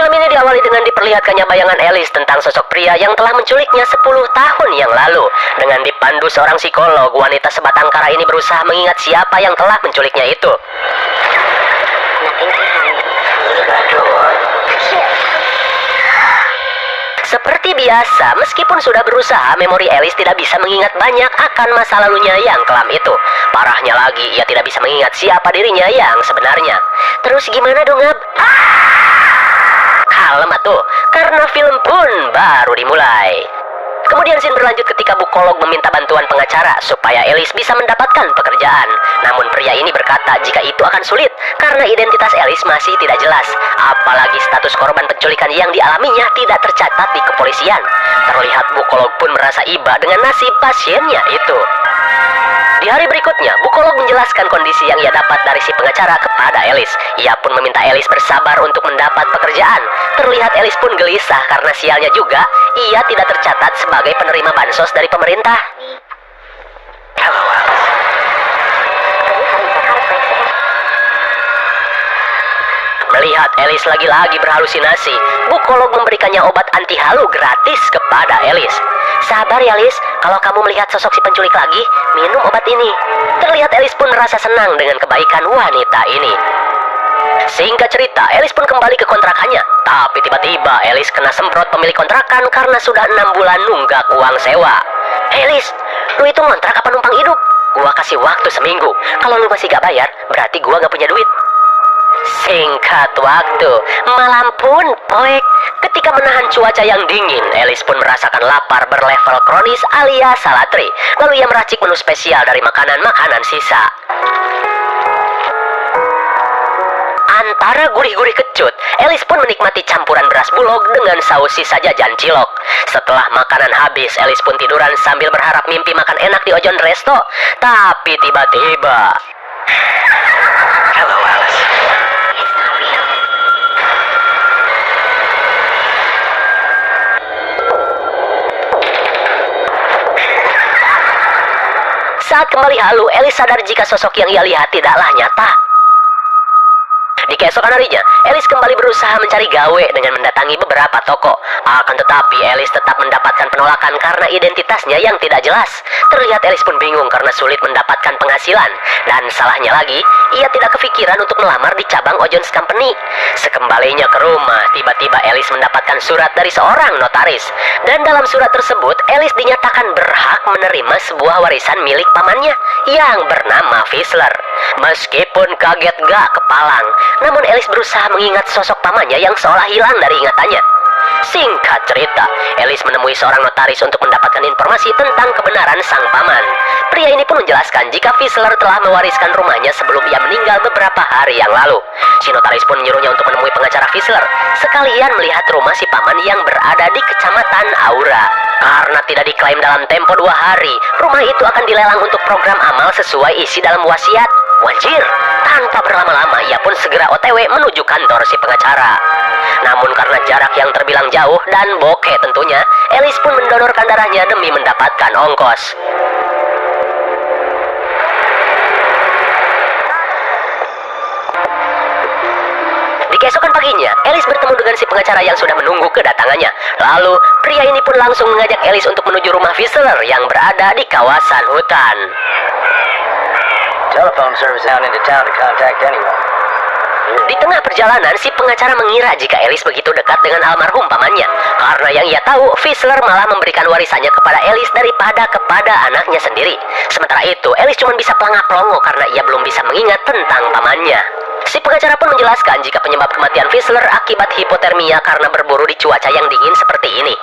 Film ini diawali dengan diperlihatkannya bayangan Alice tentang sosok pria yang telah menculiknya 10 tahun yang lalu. Dengan dipandu seorang psikolog, wanita sebatang kara ini berusaha mengingat siapa yang telah menculiknya itu. Seperti biasa, meskipun sudah berusaha, memori Alice tidak bisa mengingat banyak akan masa lalunya yang kelam itu. Parahnya lagi, ia tidak bisa mengingat siapa dirinya yang sebenarnya. Terus gimana dong, Ab? Kalem atuh, karena film pun baru dimulai. Kemudian scene berlanjut ketika bukolog meminta bantuan pengacara supaya Alice bisa mendapatkan pekerjaan. Namun pria ini berkata jika itu akan sulit karena identitas Alice masih tidak jelas. Apalagi status korban penculikan yang dialaminya tidak tercatat di kepolisian. Terlihat bukolog pun merasa iba dengan nasib pasiennya itu. Di hari berikutnya, bukolog menjelaskan kondisi yang ia dapat dari si pengacara kepada Alice. Ia pun meminta Alice bersabar untuk mendapat pekerjaan. Terlihat Alice pun gelisah karena sialnya juga, ia tidak tercatat sebagai penerima bansos dari pemerintah. Halo, Alice. Melihat Alice lagi-lagi berhalusinasi, bukolog memberikannya obat anti halu gratis kepada Alice. Sabar ya, Alice. Kalau kamu melihat sosok si penculik lagi, minum obat ini. Terlihat Alice pun merasa senang dengan kebaikan wanita ini. Singkat cerita, Alice pun kembali ke kontrakannya. Tapi tiba-tiba Alice kena semprot pemilik kontrakan karena sudah 6 bulan nunggak uang sewa. Alice, lu itu ngontrak apa numpang hidup? Gua kasih waktu seminggu. Kalau lu masih gak bayar, berarti gua gak punya duit. Singkat waktu, malam pun poek. Ketika menahan cuaca yang dingin, Alice pun merasakan lapar berlevel kronis alias salatri. Lalu ia meracik menu spesial dari makanan-makanan sisa. Antara gurih-gurih kecut, Alice pun menikmati campuran beras bulog dengan saus sisa jajan cilok. Setelah makanan habis, Alice pun tiduran sambil berharap mimpi makan enak di Ojon Resto. Tapi tiba-tiba... Hello, Alice. Saat kembali halu, Alice sadar jika sosok yang ia lihat tidaklah nyata. Di keesokan harinya, Alice kembali berusaha mencari gawe dengan mendatangi beberapa toko. Akan tetapi, Alice tetap mendapatkan penolakan karena identitasnya yang tidak jelas. Terlihat Alice pun bingung karena sulit mendapatkan penghasilan. Dan salahnya lagi, ia tidak kepikiran untuk melamar di cabang Ojon's Company. Sekembalinya ke rumah, tiba-tiba Alice mendapatkan surat dari seorang notaris. Dan dalam surat tersebut, Alice dinyatakan berhak menerima sebuah warisan milik pamannya yang bernama Fisler. Meskipun kaget gak kepalang, namun Alice berusaha mengingat sosok pamannya yang seolah hilang dari ingatannya. Singkat cerita, Alice menemui seorang notaris untuk mendapatkan informasi tentang kebenaran sang paman. Pria ini pun menjelaskan jika Fisler telah mewariskan rumahnya sebelum ia meninggal beberapa hari yang lalu. Si notaris pun menyuruhnya untuk menemui pengacara Fisler, sekalian melihat rumah si paman yang berada di Kecamatan Aura. Karena tidak diklaim dalam tempo 2 hari, rumah itu akan dilelang untuk program amal sesuai isi dalam wasiat. Wajir, tanpa berlama-lama ia pun segera OTW menuju kantor si pengacara. Namun karena jarak yang terbilang jauh dan bokeh tentunya, Alice pun mendonorkan darahnya demi mendapatkan ongkos. Di keesokan paginya, Alice bertemu dengan si pengacara yang sudah menunggu kedatangannya. Lalu, pria ini pun langsung mengajak Alice untuk menuju rumah Fisler yang berada di kawasan hutan. Telephone service down into town to contact anyone. Di tengah perjalanan, si pengacara mengira jika Alice begitu dekat dengan almarhum pamannya. Karena yang ia tahu, Fisler malah memberikan warisannya kepada Alice daripada kepada anaknya sendiri. Sementara itu, Alice cuma bisa pelangap-pelongo karena ia belum bisa mengingat tentang pamannya. Si pengacara pun menjelaskan jika penyebab kematian Fisler akibat hipotermia karena berburu di cuaca yang dingin seperti ini.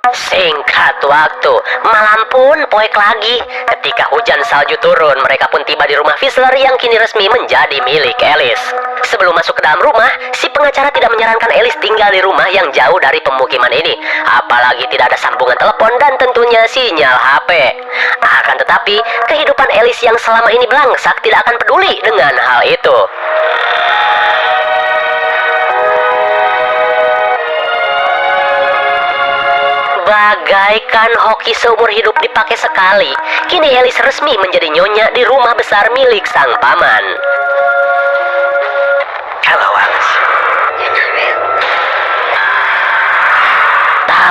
Singkat waktu, malam pun poek lagi. Ketika hujan salju turun, mereka pun tiba di rumah Fisler yang kini resmi menjadi milik Alice. Sebelum masuk ke dalam rumah, si pengacara tidak menyarankan Alice tinggal di rumah yang jauh dari pemukiman ini. Apalagi tidak ada sambungan telepon dan tentunya sinyal HP. Akan tetapi, kehidupan Alice yang selama ini belangsak tidak akan peduli dengan hal itu. Bagaikan hoki seumur hidup dipakai sekali, kini Alice resmi menjadi nyonya di rumah besar milik sang paman. Halo, Alice.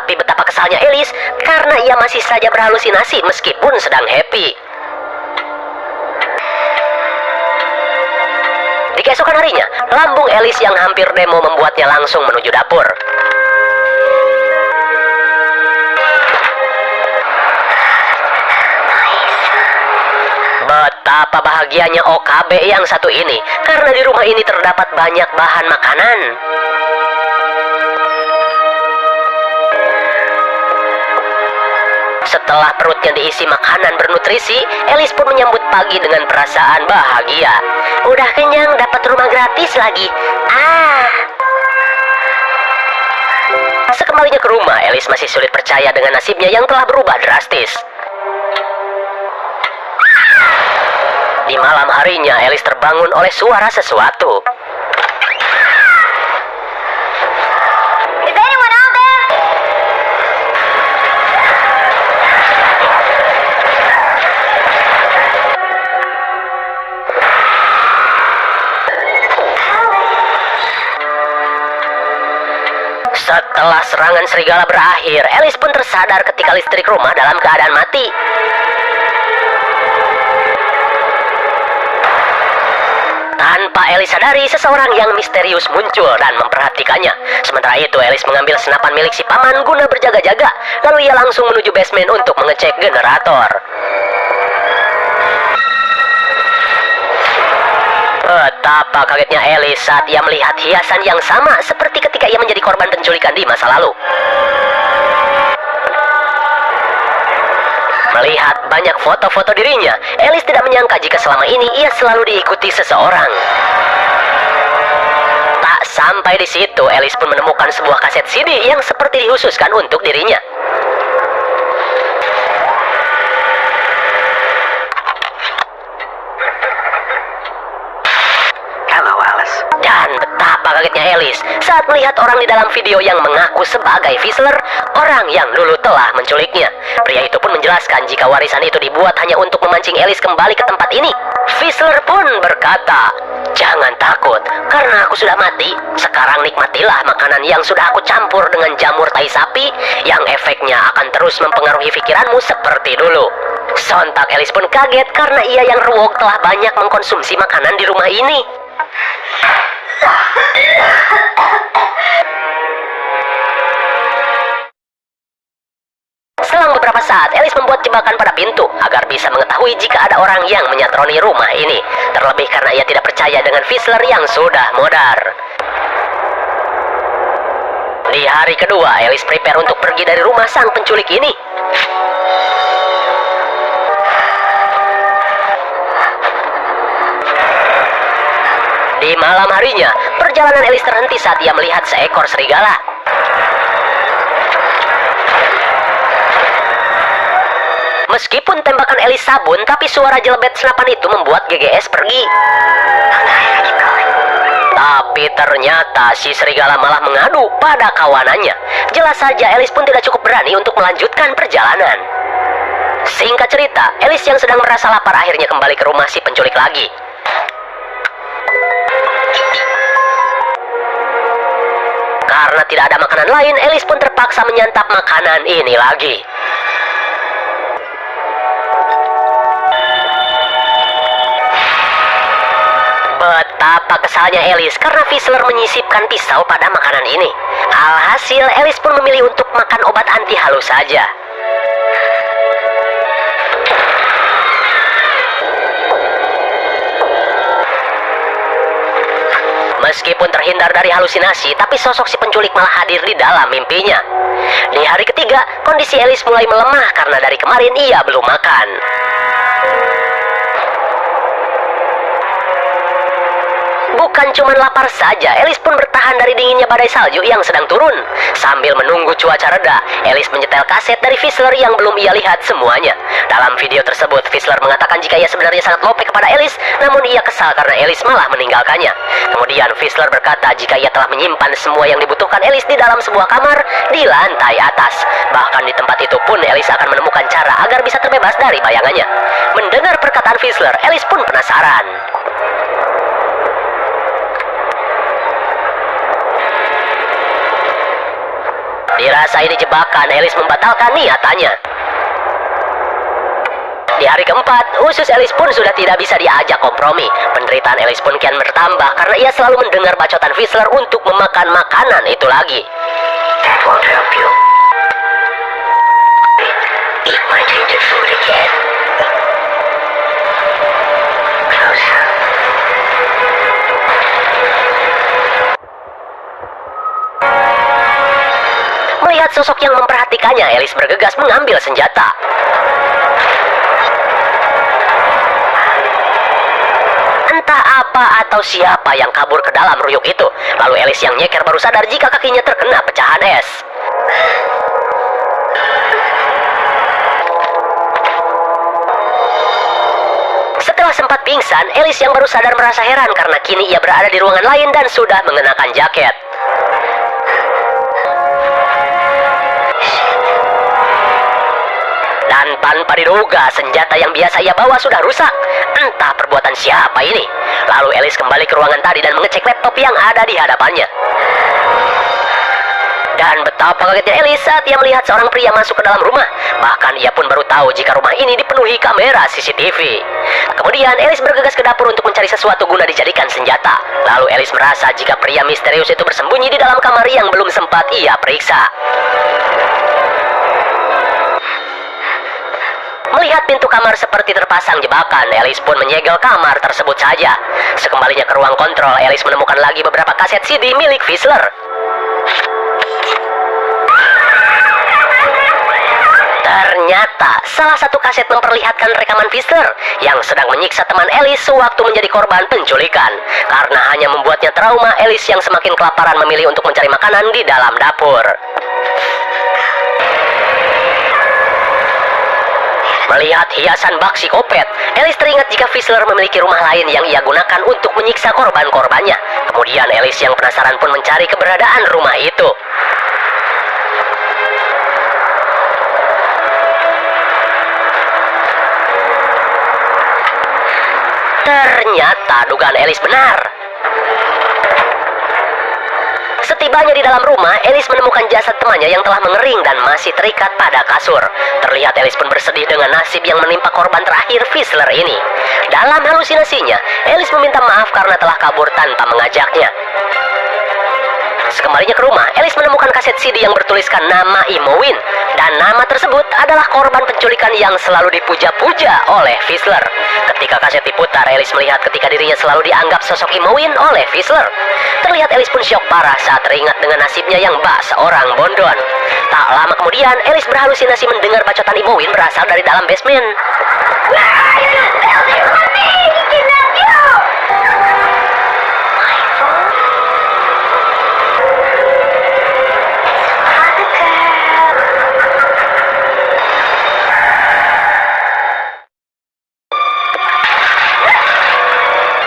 Tapi betapa kesalnya Alice karena ia masih saja berhalusinasi meskipun sedang happy. Di keesokan harinya, lambung Alice yang hampir demo membuatnya langsung menuju dapur. Betapa bahagianya OKB yang satu ini karena di rumah ini terdapat banyak bahan makanan. Setelah perutnya diisi makanan bernutrisi, Alice pun menyambut pagi dengan perasaan bahagia. Udah kenyang, dapat rumah gratis lagi. Sekembalinya ke rumah, Alice masih sulit percaya dengan nasibnya yang telah berubah drastis. Di malam harinya, Alice terbangun oleh suara sesuatu. Setelah serangan serigala berakhir, Alice pun tersadar ketika listrik rumah dalam keadaan mati. Tanpa Alice sadari, seseorang yang misterius muncul dan memperhatikannya. Sementara itu, Alice mengambil senapan milik si paman guna berjaga-jaga. Lalu ia langsung menuju basement untuk mengecek generator. Betapa kagetnya Alice saat ia melihat hiasan yang sama seperti ketika ia menjadi korban penculikan di masa lalu. Melihat banyak foto-foto dirinya, Alice tidak menyangka jika selama ini ia selalu diikuti seseorang. Tak sampai di situ, Alice pun menemukan sebuah kaset CD yang seperti dikhususkan untuk dirinya. Dan betapa kagetnya Alice saat melihat orang di dalam video yang mengaku sebagai Whistler, orang yang dulu telah menculiknya. Pria itu pun menjelaskan jika warisan itu dibuat hanya untuk memancing Alice kembali ke tempat ini. Whistler pun berkata, "Jangan takut, karena aku sudah mati. Sekarang nikmatilah makanan yang sudah aku campur dengan jamur tai sapi, yang efeknya akan terus mempengaruhi pikiranmu seperti dulu." Sontak Alice pun kaget karena ia yang ruwok telah banyak mengkonsumsi makanan di rumah ini. Selang beberapa saat, Alice membuat jebakan pada pintu agar bisa mengetahui jika ada orang yang menyatroni rumah ini. Terlebih karena ia tidak percaya dengan Whistler yang sudah modar. Di hari kedua, Alice prepare untuk pergi dari rumah sang penculik ini. Di malam harinya, perjalanan Alice terhenti saat ia melihat seekor serigala. Meskipun tembakan Alice sabun, tapi suara jelebet senapan itu membuat GGS pergi. Tapi ternyata si serigala malah mengadu pada kawanannya. Jelas saja Alice pun tidak cukup berani untuk melanjutkan perjalanan. Singkat cerita, Alice yang sedang merasa lapar akhirnya kembali ke rumah si penculik lagi. Karena tidak ada makanan lain, Alice pun terpaksa menyantap makanan ini lagi. Betapa kesalnya Alice karena Whistler menyisipkan pisau pada makanan ini. Alhasil, Alice pun memilih untuk makan obat anti halu saja. Meskipun terhindar dari halusinasi, tapi sosok si penculik malah hadir di dalam mimpinya. Di hari ketiga, kondisi Alice mulai melemah karena dari kemarin ia belum makan. Bukan cuma lapar saja, Alice pun bertahan dari dinginnya badai salju yang sedang turun. Sambil menunggu cuaca reda, Alice menyetel kaset dari Whistler yang belum ia lihat semuanya. Dalam video tersebut, Whistler mengatakan jika ia sebenarnya sangat lope kepada Alice, namun ia kesal karena Alice malah meninggalkannya. Kemudian Whistler berkata jika ia telah menyimpan semua yang dibutuhkan Alice di dalam sebuah kamar di lantai atas. Bahkan di tempat itu pun Alice akan menemukan cara agar bisa terbebas dari bayangannya. Mendengar perkataan Whistler, Alice pun penasaran. Di merasa ini jebakan, Alice membatalkan niatannya. Di hari keempat, usus Alice pun sudah tidak bisa diajak kompromi. Penderitaan Alice pun kian bertambah karena ia selalu mendengar bacotan Whistler untuk memakan makanan itu lagi. That won't help you. Eat my tainted food again. Closer. Melihat sosok yang memperhatikannya, Alice bergegas mengambil senjata. Entah apa atau siapa yang kabur ke dalam ruyuk itu. Lalu Alice yang nyeker baru sadar jika kakinya terkena pecahan es. Setelah sempat pingsan, Alice yang baru sadar merasa heran karena kini ia berada di ruangan lain dan sudah mengenakan jaket. Dan tanpa diduga, senjata yang biasa ia bawa sudah rusak. Entah perbuatan siapa ini. Lalu Alice kembali ke ruangan tadi dan mengecek laptop yang ada di hadapannya. Dan betapa kagetnya Alice saat ia melihat seorang pria masuk ke dalam rumah. Bahkan ia pun baru tahu jika rumah ini dipenuhi kamera CCTV. Kemudian Alice bergegas ke dapur untuk mencari sesuatu guna dijadikan senjata. Lalu Alice merasa jika pria misterius itu bersembunyi di dalam kamar yang belum sempat ia periksa. Melihat pintu kamar seperti terpasang jebakan, Alice pun menyegel kamar tersebut saja. Sekembalinya ke ruang kontrol, Alice menemukan lagi beberapa kaset CD milik Whistler. Ternyata, salah satu kaset memperlihatkan rekaman Whistler yang sedang menyiksa teman Alice sewaktu menjadi korban penculikan. Karena hanya membuatnya trauma, Alice yang semakin kelaparan memilih untuk mencari makanan di dalam dapur. Melihat hiasan bak psikopat, Alice teringat jika Whistler memiliki rumah lain yang ia gunakan untuk menyiksa korban-korbannya. Kemudian Alice yang penasaran pun mencari keberadaan rumah itu. Ternyata dugaan Alice benar. Setibanya di dalam rumah, Alice menemukan jasad temannya yang telah mengering dan masih terikat pada kasur. Terlihat Alice pun bersedih dengan nasib yang menimpa korban terakhir Whistler ini. Dalam halusinasinya, Alice meminta maaf karena telah kabur tanpa mengajaknya. Sekembalinya ke rumah, Alice menemukan kaset CD yang bertuliskan nama Imowin. Dan nama tersebut adalah korban penculikan yang selalu dipuja-puja oleh Whistler. Ketika kaset diputar, Alice melihat ketika dirinya selalu dianggap sosok Imowin oleh Whistler. Terlihat Alice pun syok parah saat teringat dengan nasibnya yang bak seorang bondon. Tak lama kemudian, Alice berhalusinasi mendengar bacotan Imowin berasal dari dalam basement. Where are you? Elsie, run me! He kidnapped you! My phone?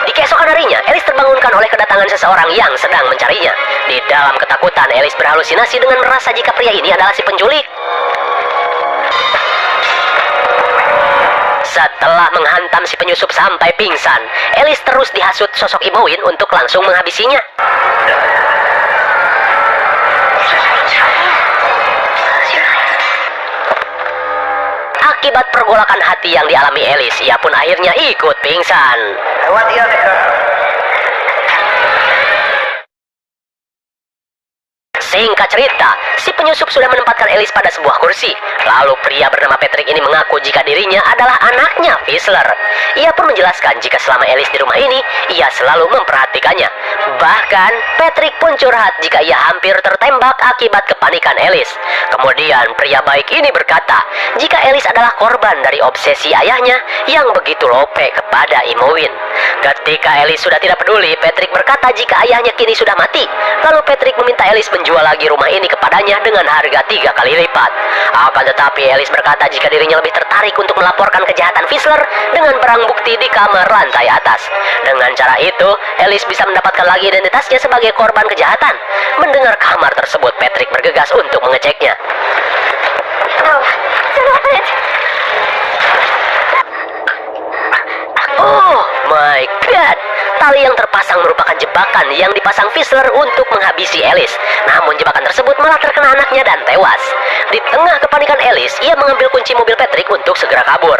Di keesokan harinya, Alice terbangunkan oleh kedatangan seseorang yang sedang mencarinya. Di dalam ketakutan, Alice berhalusinasi dengan merasa jika pria ini adalah si penculik. Setelah menghantam si penyusup sampai pingsan, Alice terus dihasut sosok Imowin untuk langsung menghabisinya. Akibat pergolakan hati yang dialami Alice, ia pun akhirnya ikut pingsan. I want the other car. Singkat cerita, si penyusup sudah menempatkan Alice pada sebuah kursi. Lalu pria bernama Patrick ini mengaku jika dirinya adalah anaknya Whistler. Ia pun menjelaskan jika selama Alice di rumah ini, ia selalu memperhatikannya. Bahkan, Patrick pun curhat jika ia hampir tertembak akibat kepanikan Alice. Kemudian, pria baik ini berkata, jika Alice adalah korban dari obsesi ayahnya yang begitu lope kepada Imowin. Ketika Alice sudah tidak peduli, Patrick berkata jika ayahnya kini sudah mati. Lalu Patrick meminta Alice menjual lagi rumah ini kepadanya dengan harga 3 kali lipat. Akan tetapi Alice berkata jika dirinya lebih tertarik untuk melaporkan kejahatan Whistler dengan barang bukti di kamar lantai atas. Dengan cara itu, Alice bisa mendapatkan lagi identitasnya sebagai korban kejahatan. Mendengar kamar tersebut, Patrick bergegas untuk mengeceknya. No, stop it! Oh my god! Tali yang terpasang merupakan jebakan yang dipasang Whistler untuk menghabisi Alice. Namun jebakan tersebut malah terkena anaknya dan tewas. Di tengah kepanikan Alice, ia mengambil kunci mobil Patrick untuk segera kabur.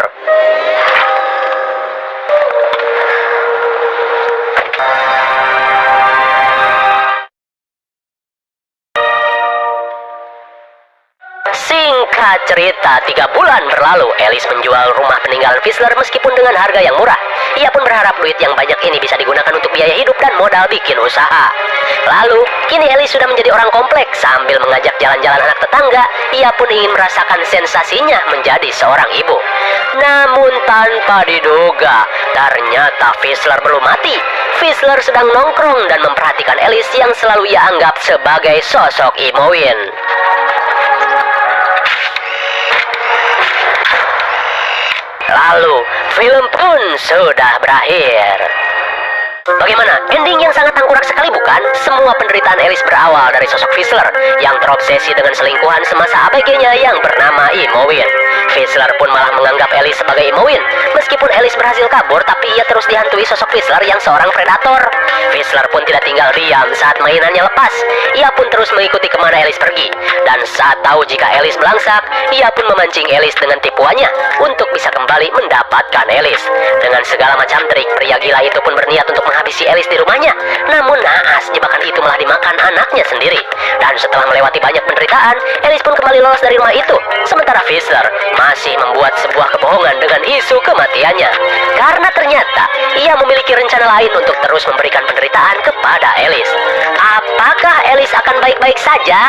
Singkat cerita, 3 bulan berlalu, Alice menjual rumah peninggalan Whistler meskipun dengan harga yang murah. Ia pun berharap duit yang banyak ini bisa digunakan untuk biaya hidup dan modal bikin usaha. Lalu, kini Alice sudah menjadi orang kompleks. Sambil mengajak jalan-jalan anak tetangga, ia pun ingin merasakan sensasinya menjadi seorang ibu. Namun tanpa diduga, ternyata Whistler belum mati. Whistler sedang nongkrong dan memperhatikan Alice yang selalu ia anggap sebagai sosok Imogen. Lalu, film pun sudah berakhir. Bagaimana? Ending yang sangat tengkorak sekali, bukan? Semua penderitaan Alice berawal dari sosok Whistler yang terobsesi dengan selingkuhan semasa ABG-nya yang bernama Imogen. Whistler pun malah menganggap Alice sebagai Imogen. Meskipun Alice berhasil kabur, tapi ia terus dihantui sosok Whistler yang seorang predator. Whistler pun tidak tinggal diam saat mainannya lepas. Ia pun terus mengikuti kemana Alice pergi. Dan saat tahu jika Alice belangsak, ia pun memancing Alice dengan tipuannya untuk bisa kembali mendapatkan Alice. Dengan segala macam trik, pria gila itu pun berniat untuk menghabisi Alice di rumahnya. Namun naas, jebakan itu malah dimakan anaknya sendiri. Dan setelah melewati banyak penderitaan, Alice pun kembali lolos dari rumah itu. Sementara Whistler masih membuat sebuah kebohongan dengan isu kematiannya. Karena ternyata ia memiliki rencana lain untuk terus memberikan penderitaan kepada Alice. Apakah Alice akan baik-baik saja?